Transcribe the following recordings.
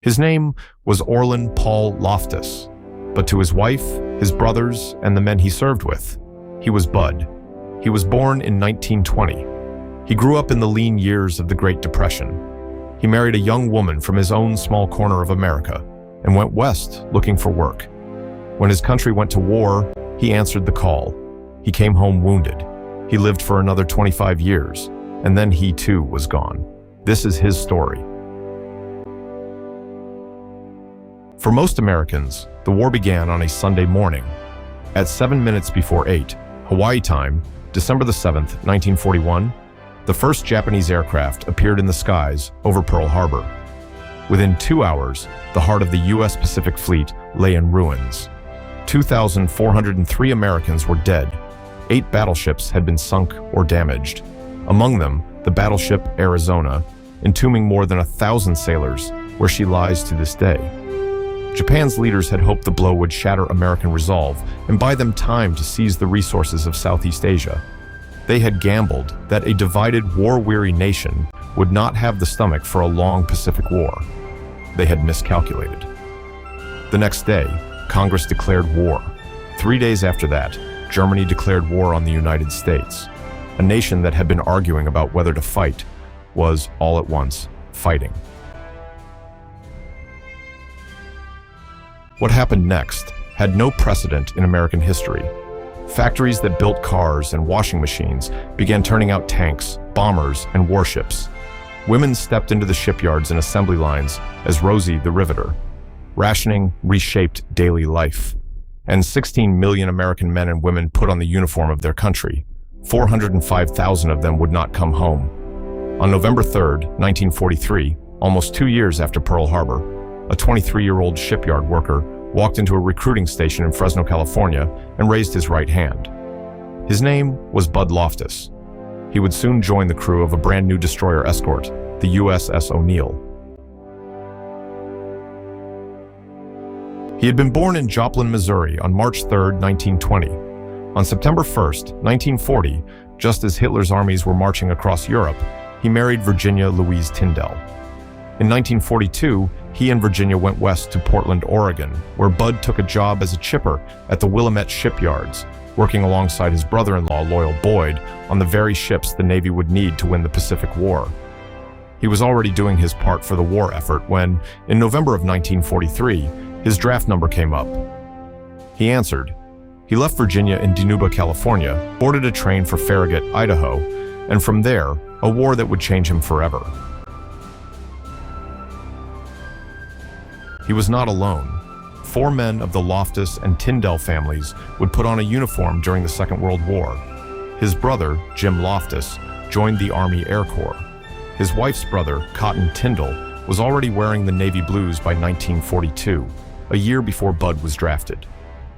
His name was Orlen Paul Loftis, but to his wife, his brothers, and the men he served with, he was Bud. He was born in 1920. He grew up in the lean years of the Great Depression. He married a young woman from his own small corner of America and went west looking for work. When his country went to war, he answered the call. He came home wounded. He lived for another 25 years, and then he too was gone. This is his story. For most Americans, the war began on a Sunday morning. At 7 minutes before 8, Hawaii time, December the 7th, 1941, the first Japanese aircraft appeared in the skies over Pearl Harbor. Within 2 hours, the heart of the U.S. Pacific Fleet lay in ruins. 2,403 Americans were dead. 8 battleships had been sunk or damaged. Among them, the battleship Arizona, entombing more than 1,000 sailors, where she lies to this day. Japan's leaders had hoped the blow would shatter American resolve and buy them time to seize the resources of Southeast Asia. They had gambled that a divided, war-weary nation would not have the stomach for a long Pacific War. They had miscalculated. The next day, Congress declared war. 3 days after that, Germany declared war on the United States. A nation that had been arguing about whether to fight was, all at once, fighting. What happened next had no precedent in American history. Factories that built cars and washing machines began turning out tanks, bombers, and warships. Women stepped into the shipyards and assembly lines as Rosie the Riveter. Rationing reshaped daily life. And 16 million American men and women put on the uniform of their country. 405,000 of them would not come home. On November 3rd, 1943, almost 2 years after Pearl Harbor, a 23-year-old shipyard worker walked into a recruiting station in Fresno, California, and raised his right hand. His name was Bud Loftis. He would soon join the crew of a brand new destroyer escort, the USS O'Neill. He had been born in Joplin, Missouri on March 3, 1920. On September 1, 1940, just as Hitler's armies were marching across Europe, he married Virginia Louise Tyndall. In 1942, he and Virginia went west to Portland, Oregon, where Bud took a job as a chipper at the Willamette shipyards, working alongside his brother-in-law, Loyal Boyd, on the very ships the Navy would need to win the Pacific War. He was already doing his part for the war effort when, in November of 1943, his draft number came up. He answered. He left Virginia in Dinuba, California, boarded a train for Farragut, Idaho, and from there, a war that would change him forever. He was not alone. 4 men of the Loftis and Tyndall families would put on a uniform during the Second World War. His brother, Jim Loftis, joined the Army Air Corps. His wife's brother, Cotton Tyndall, was already wearing the navy blues by 1942, a year before Bud was drafted.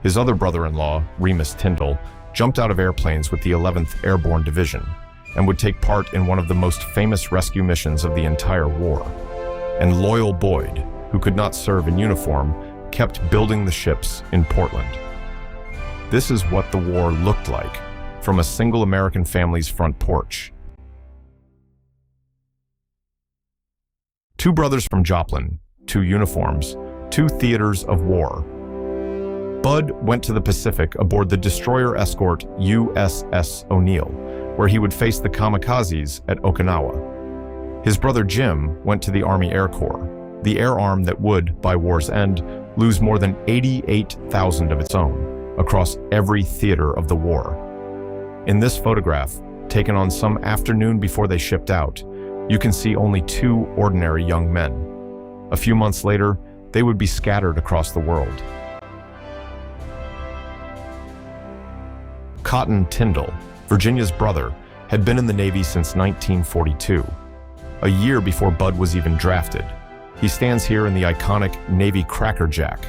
His other brother-in-law, Remus Tyndall, jumped out of airplanes with the 11th Airborne Division and would take part in one of the most famous rescue missions of the entire war. And Loyal Boyd, who could not serve in uniform, kept building the ships in Portland. This is what the war looked like from a single American family's front porch. 2 brothers from Joplin, 2 uniforms, 2 theaters of war. Bud went to the Pacific aboard the destroyer escort USS O'Neill, where he would face the Kamikazes at Okinawa. His brother Jim went to the Army Air Corps, the air arm that would, by war's end, lose more than 88,000 of its own across every theater of the war. In this photograph, taken on some afternoon before they shipped out, you can see only 2 ordinary young men. A few months later, they would be scattered across the world. Cotton Tyndall, Virginia's brother, had been in the Navy since 1942, a year before Bud was even drafted. He stands here in the iconic Navy Cracker Jack,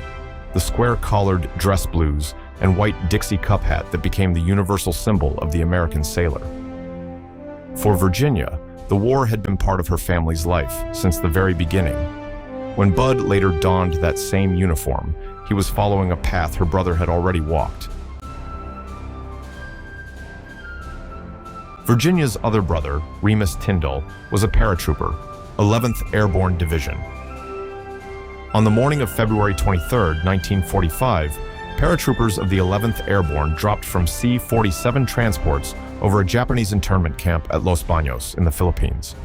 the square-collared dress blues and white Dixie cup hat that became the universal symbol of the American sailor. For Virginia, the war had been part of her family's life since the very beginning. When Bud later donned that same uniform, he was following a path her brother had already walked. Virginia's other brother, Remus Tyndall, was a paratrooper, 11th Airborne Division. On the morning of February 23, 1945, paratroopers of the 11th Airborne dropped from C-47 transports over a Japanese internment camp at Los Baños in the Philippines.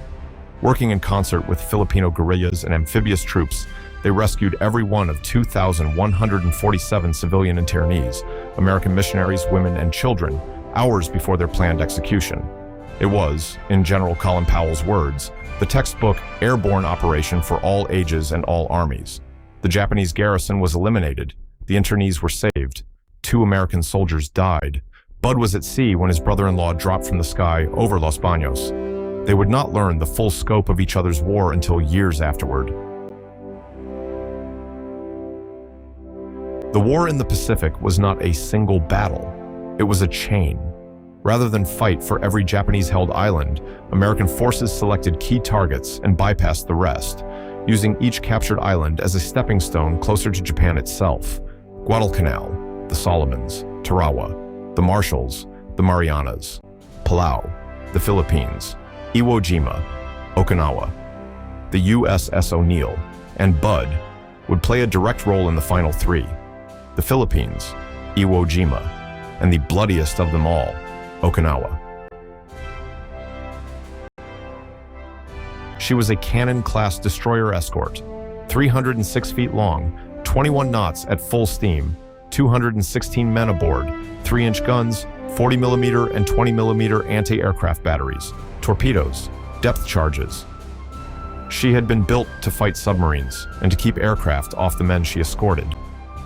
Working in concert with Filipino guerrillas and amphibious troops, they rescued every one of 2,147 civilian internees, American missionaries, women, and children, hours before their planned execution. It was, in General Colin Powell's words, the textbook airborne operation for all ages and all armies. The Japanese garrison was eliminated. The internees were saved. 2 American soldiers died. Bud was at sea when his brother-in-law dropped from the sky over Los Baños. They would not learn the full scope of each other's war until years afterward. The war in the Pacific was not a single battle. It was a chain. Rather than fight for every Japanese-held island, American forces selected key targets and bypassed the rest, using each captured island as a stepping stone closer to Japan itself. Guadalcanal, the Solomons, Tarawa, the Marshalls, the Marianas, Palau, the Philippines, Iwo Jima, Okinawa. The USS O'Neill and Bud would play a direct role in the final 3. The Philippines, Iwo Jima, and the bloodiest of them all, Okinawa. She was a Cannon-class destroyer escort, 306 feet long, 21 knots at full steam, 216 men aboard, 3-inch guns, 40mm and 20mm anti-aircraft batteries, torpedoes, depth charges. She had been built to fight submarines and to keep aircraft off the men she escorted.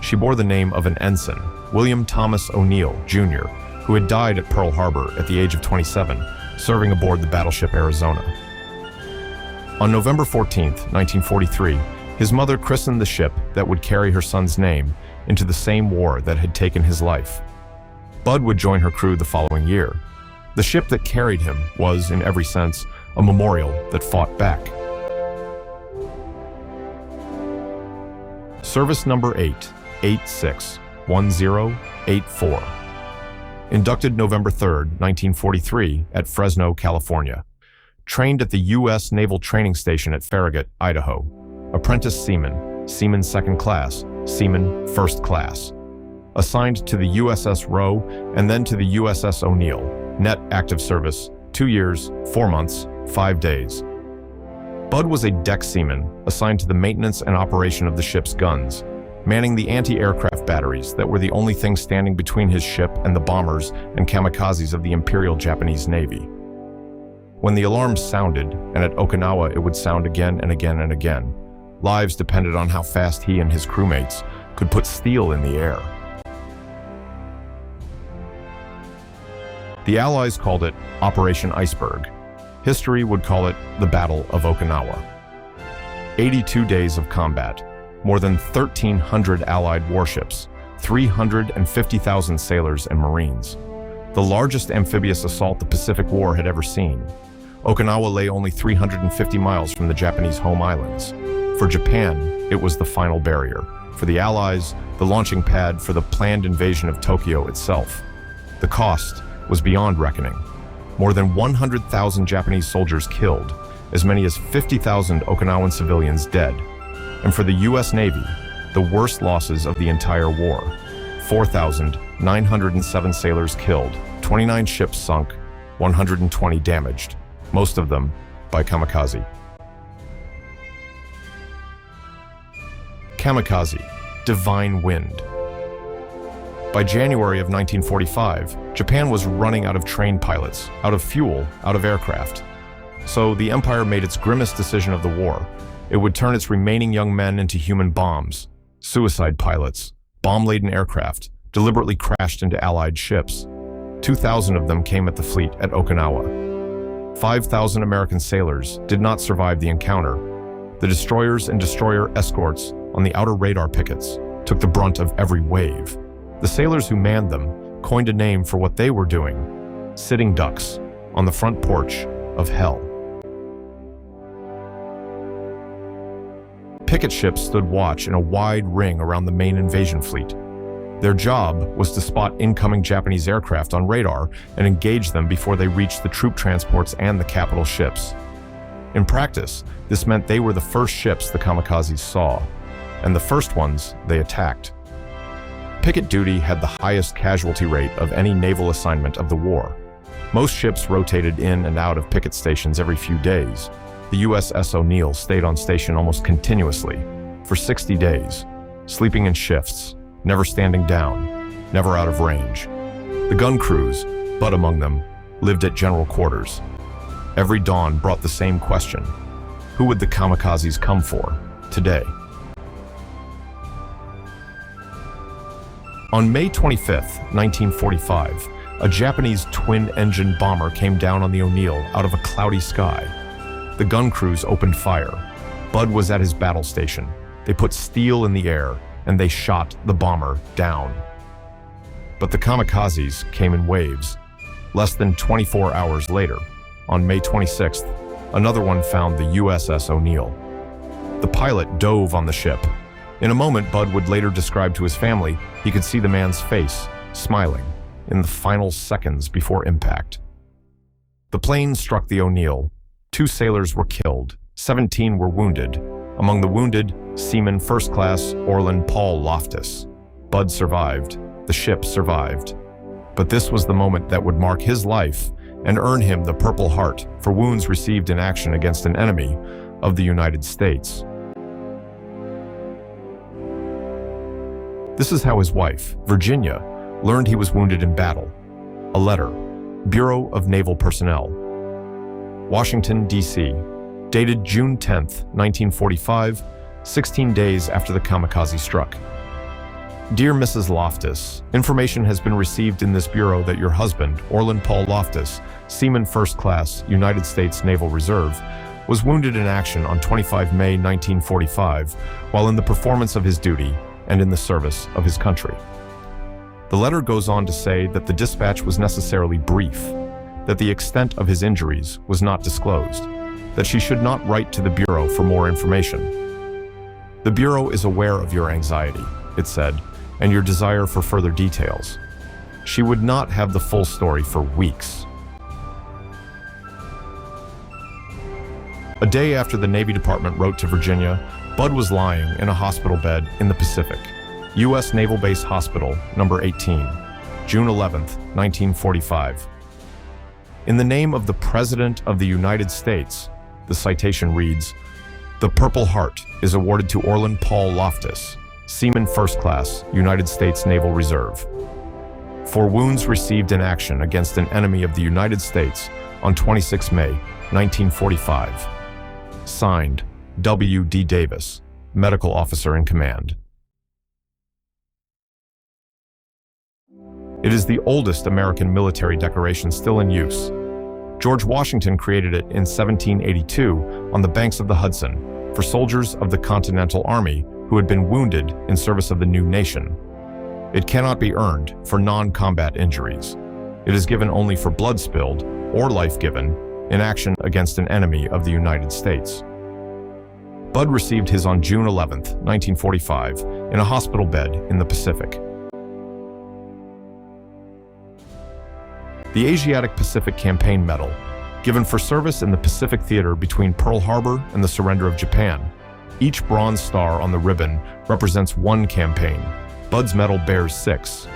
She bore the name of an ensign, William Thomas O'Neill, Jr., who had died at Pearl Harbor at the age of 27, serving aboard the battleship Arizona. On November 14, 1943, his mother christened the ship that would carry her son's name into the same war that had taken his life. Bud would join her crew the following year. The ship that carried him was, in every sense, a memorial that fought back. Service number 8, 861084. Inducted November 3, 1943, at Fresno, California. Trained at the U.S. Naval Training Station at Farragut, Idaho. Apprentice seaman, seaman 2nd class, seaman 1st class. Assigned to the USS Roe and then to the USS O'Neill. Net active service, 2 years, 4 months, 5 days. Bud was a deck seaman assigned to the maintenance and operation of the ship's guns, manning the anti-aircraft batteries that were the only thing standing between his ship and the bombers and kamikazes of the Imperial Japanese Navy. When the alarm sounded, and at Okinawa it would sound again and again and again, lives depended on how fast he and his crewmates could put steel in the air. The Allies called it Operation Iceberg. History would call it the Battle of Okinawa. 82 days of combat, more than 1,300 Allied warships, 350,000 sailors and Marines. The largest amphibious assault the Pacific War had ever seen. Okinawa lay only 350 miles from the Japanese home islands. For Japan, it was the final barrier. For the Allies, the launching pad for the planned invasion of Tokyo itself. The cost was beyond reckoning. More than 100,000 Japanese soldiers killed, as many as 50,000 Okinawan civilians dead. And for the U.S. Navy, the worst losses of the entire war. 4,907 sailors killed, 29 ships sunk, 120 damaged, most of them by kamikaze. Kamikaze, divine wind. By January of 1945, Japan was running out of trained pilots, out of fuel, out of aircraft. So the Empire made its grimmest decision of the war. It would turn its remaining young men into human bombs, suicide pilots, bomb-laden aircraft, deliberately crashed into Allied ships. 2,000 of them came at the fleet at Okinawa. 5,000 American sailors did not survive the encounter. The destroyers and destroyer escorts on the outer radar pickets took the brunt of every wave. The sailors who manned them coined a name for what they were doing: sitting ducks on the front porch of hell. Picket ships stood watch in a wide ring around the main invasion fleet. Their job was to spot incoming Japanese aircraft on radar and engage them before they reached the troop transports and the capital ships. In practice, this meant they were the first ships the kamikazes saw. and the first ones they attacked. Picket duty had the highest casualty rate of any naval assignment of the war. Most ships rotated in and out of picket stations every few days. The USS O'Neill stayed on station almost continuously for 60 days, sleeping in shifts, never standing down, never out of range. The gun crews, Bud among them, lived at general quarters. Every dawn brought the same question: who would the kamikazes come for today? On May 25, 1945, a Japanese twin-engine bomber came down on the O'Neill out of a cloudy sky. The gun crews opened fire. Bud was at his battle station. They put steel in the air, and they shot the bomber down. But the kamikazes came in waves. Less than 24 hours later, on May 26th, another one found the USS O'Neill. The pilot dove on the ship. In a moment, Bud would later describe to his family, he could see the man's face, smiling, in the final seconds before impact. The plane struck the O'Neill. 2 sailors were killed, 17 were wounded. Among the wounded, Seaman First Class Orlen Loftis. Bud survived. The ship survived. But this was the moment that would mark his life and earn him the Purple Heart for wounds received in action against an enemy of the United States. This is how his wife, Virginia, learned he was wounded in battle. A letter, Bureau of Naval Personnel, Washington, D.C., dated June 10, 1945, 16 days after the kamikaze struck. Dear Mrs. Loftis, information has been received in this bureau that your husband, Orlen Loftis, Seaman First Class, United States Naval Reserve, was wounded in action on 25 May 1945 while in the performance of his duty and in the service of his country. The letter goes on to say that the dispatch was necessarily brief, that the extent of his injuries was not disclosed, that she should not write to the Bureau for more information. The Bureau is aware of your anxiety, it said, and your desire for further details. She would not have the full story for weeks. A day after the Navy Department wrote to Virginia, Bud was lying in a hospital bed in the Pacific, U.S. Naval Base Hospital, number 18, June 11, 1945. In the name of the President of the United States, the citation reads, "The Purple Heart is awarded to Orlen Loftis, Seaman First Class, United States Naval Reserve, for wounds received in action against an enemy of the United States on 26 May, 1945. Signed, W. D. Davis, Medical Officer in Command." It is the oldest American military decoration still in use. George Washington created it in 1782 on the banks of the Hudson for soldiers of the Continental Army who had been wounded in service of the new nation. It cannot be earned for non-combat injuries. It is given only for blood spilled or life given in action against an enemy of the United States. Bud received his on June 11, 1945, in a hospital bed in the Pacific. The Asiatic Pacific Campaign Medal, given for service in the Pacific Theater between Pearl Harbor and the surrender of Japan. Each bronze star on the ribbon represents one campaign. Bud's medal bears 6.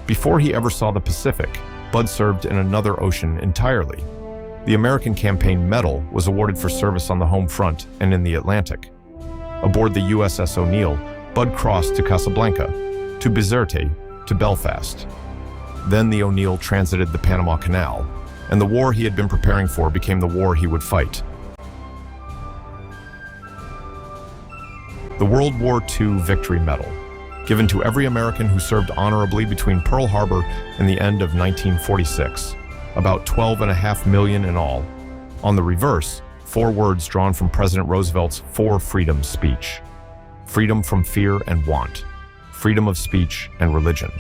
Before he ever saw the Pacific, Bud served in another ocean entirely. The American Campaign Medal was awarded for service on the home front and in the Atlantic. Aboard the USS O'Neill, Bud crossed to Casablanca, to Bizerte, to Belfast. Then the O'Neill transited the Panama Canal, and the war he had been preparing for became the war he would fight. The World War II Victory Medal, given to every American who served honorably between Pearl Harbor and the end of 1946, about 12.5 million in all. On the reverse, 4 words drawn from President Roosevelt's 4 Freedoms speech: freedom from fear and want, freedom of speech and religion.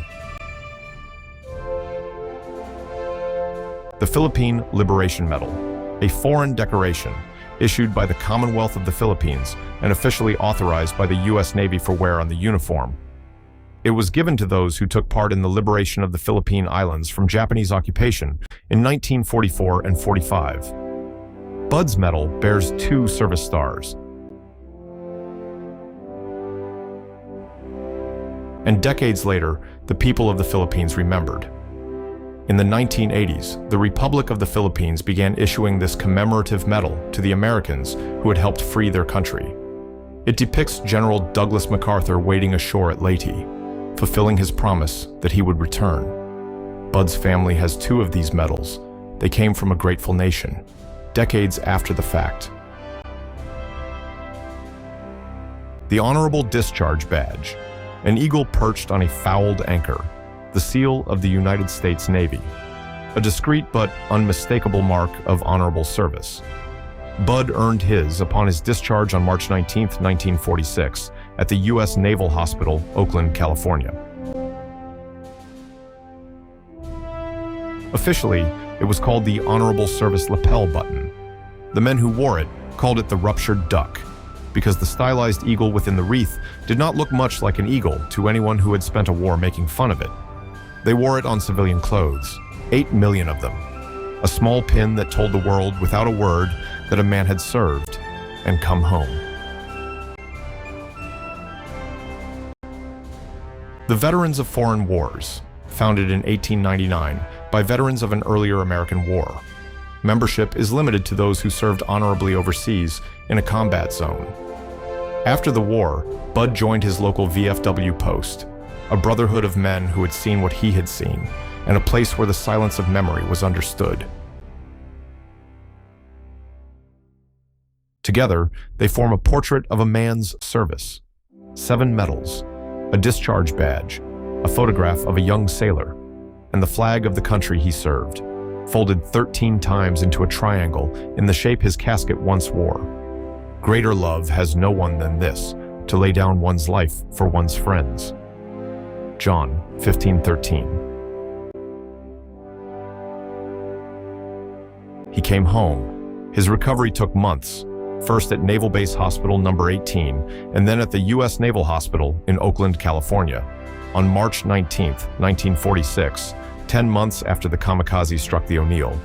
The Philippine Liberation Medal, a foreign decoration issued by the Commonwealth of the Philippines and officially authorized by the U.S. Navy for wear on the uniform. It was given to those who took part in the liberation of the Philippine Islands from Japanese occupation in 1944 and 45. Bud's medal bears 2 service stars. And decades later, the people of the Philippines remembered. In the 1980s, the Republic of the Philippines began issuing this commemorative medal to the Americans who had helped free their country. It depicts General Douglas MacArthur wading ashore at Leyte, fulfilling his promise that he would return. Bud's family has 2 of these medals. They came from a grateful nation, decades after the fact. The Honorable Discharge Badge, an eagle perched on a fouled anchor, the seal of the United States Navy, a discreet but unmistakable mark of honorable service. Bud earned his upon his discharge on March 19, 1946, at the U.S. Naval Hospital, Oakland, California. Officially, it was called the Honorable Service Lapel Button. The men who wore it called it the Ruptured Duck, because the stylized eagle within the wreath did not look much like an eagle to anyone who had spent a war making fun of it. They wore it on civilian clothes, 8 million of them, a small pin that told the world without a word that a man had served and come home. The Veterans of Foreign Wars, founded in 1899 by veterans of an earlier American war. Membership is limited to those who served honorably overseas in a combat zone. After the war, Bud joined his local VFW post, a brotherhood of men who had seen what he had seen, and a place where the silence of memory was understood. Together, they form a portrait of a man's service. 7 medals, a discharge badge, a photograph of a young sailor, and the flag of the country he served, folded 13 times into a triangle in the shape his casket once wore. Greater love has no one than this, to lay down one's life for one's friends. John 15:13. He came home. His recovery took months, first at Naval Base Hospital number 18, and then at the U.S. Naval Hospital in Oakland, California. On March 19, 1946, 10 months after the Kamikaze struck the O'Neill,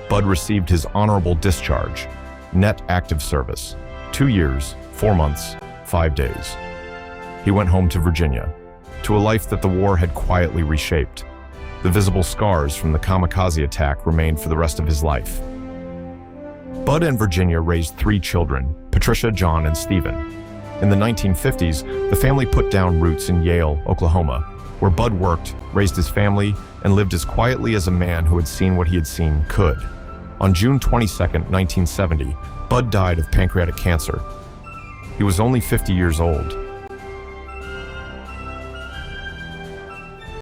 Bud received his honorable discharge, net active service, 2 years, 4 months, 5 days. He went home to Virginia, to a life that the war had quietly reshaped. The visible scars from the Kamikaze attack remained for the rest of his life. Bud and Virginia raised 3 children, Patricia, John, and Stephen. In the 1950s, the family put down roots in Yale, Oklahoma, where Bud worked, raised his family, and lived as quietly as a man who had seen what he had seen could. On June 22, 1970, Bud died of pancreatic cancer. He was only 50 years old.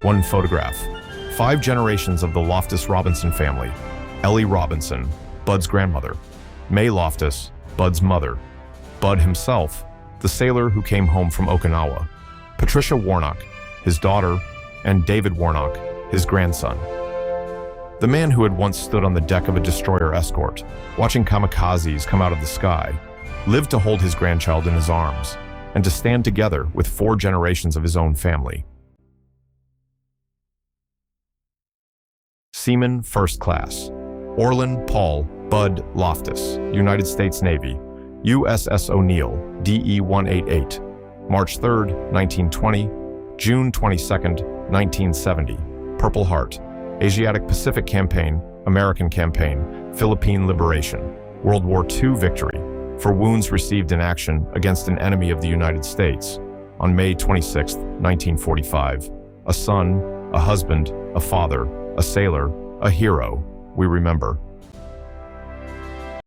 One photograph. 5 generations of the Loftis Robinson family. Ellie Robinson, Bud's grandmother. May Loftis, Bud's mother. Bud himself, the sailor who came home from Okinawa. Patricia Warnock, his daughter, and David Warnock, his grandson. The man who had once stood on the deck of a destroyer escort, watching kamikazes come out of the sky, lived to hold his grandchild in his arms, and to stand together with 4 generations of his own family. Seaman First Class. Orlen Paul Bud Loftis, United States Navy, USS O'Neill, DE-188, March 3, 1920, June 22, 1970, Purple Heart, Asiatic Pacific Campaign, American Campaign, Philippine Liberation, World War II victory, for wounds received in action against an enemy of the United States, on May 26, 1945, a son, a husband, a father, a sailor, a hero, we remember.